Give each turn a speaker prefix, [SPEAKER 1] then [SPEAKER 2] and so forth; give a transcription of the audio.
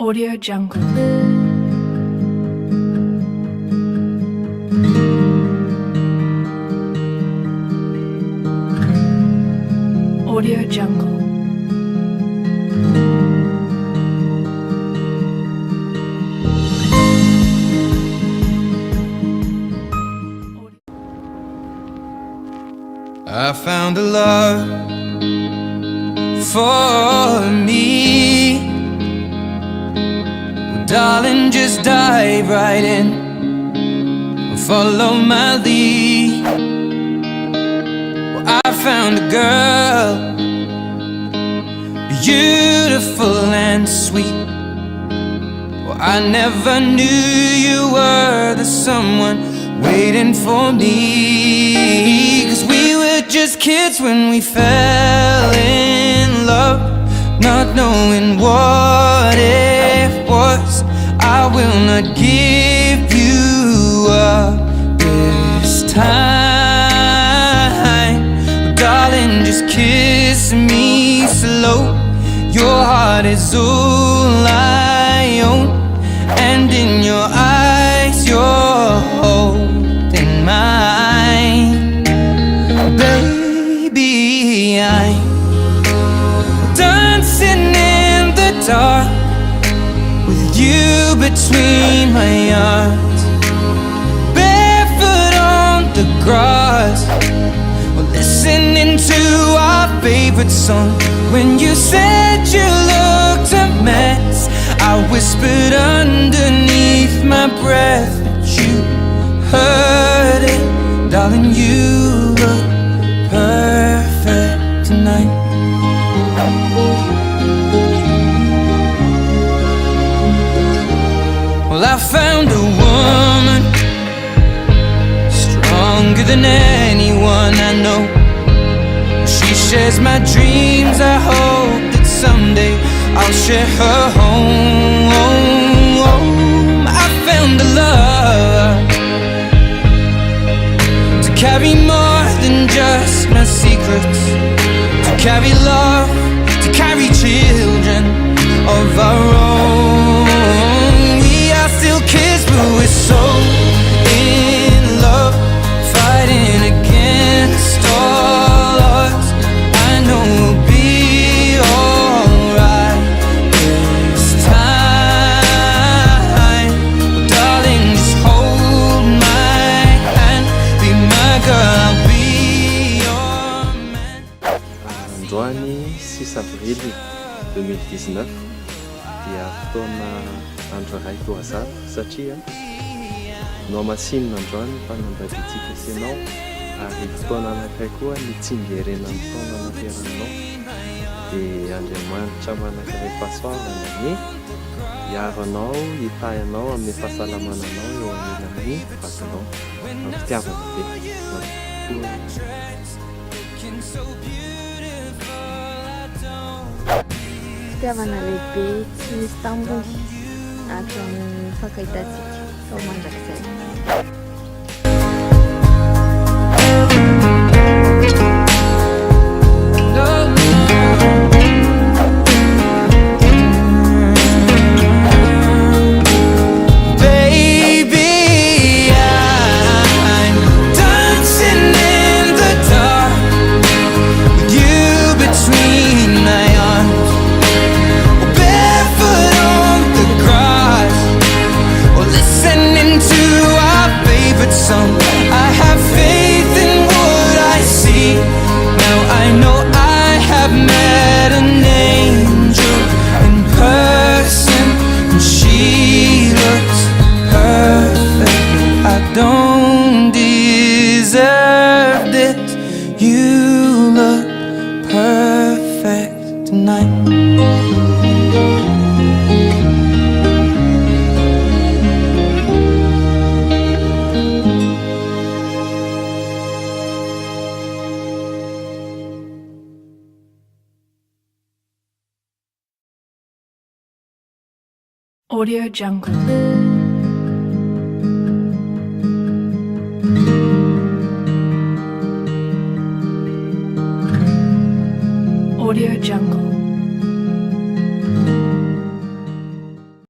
[SPEAKER 1] Audio Jungle. Audio Jungle.
[SPEAKER 2] I found a love for me. Well, darling, just dive right in and follow my lead. Well, I found a girl, beautiful and sweet. Well, I never knew you were the someone waiting for me. 'Cause we were just kids when we fell in love, not knowing what it was. I will not give you up this time. Darling, just kiss me slow. Your heart is all I own, and in your eyes you're holding mine. Baby, I'm dancing in the dark with you between my arms, barefoot on the grass. We're listening to our favorite song. When you said you looked a mess, I whispered underneath my breath, but you heard it. Darling, you look perfect tonight. Well, I found a woman stronger than anyone I know. She shares my dreams. I hope that someday I'll share her home. I found a love to carry more than just my secrets, to carry love, to carry children of our own. We are still kids, but we're so in love, fighting against all odds. I know we'll be alright this time. Darling, just hold my hand, be my girl, I'll be your man.
[SPEAKER 3] Androany 6 avril 2019 dia fotoana andro iray voazava satria nao masinina androany fa nandraditsika senao, ary fotoana anankiray koa nitsingerena amin'ny taona naterananao. Dia Andriamanitra manankiray fahasoavana ny hiaro anao, hitahy anao amin'ny fahasalamananao eo anilan'ny vatanao amin'ny fitiavana be.
[SPEAKER 4] Fitiavana lehibe tsy misy tambony hatrany fankahitatsika ao mandrakizay. I have faith in what I see. Now I know I have met an angel in person, and she looks perfect. I don't deserve this. You look perfect tonight.
[SPEAKER 1] Audio Jungle. Audio Jungle.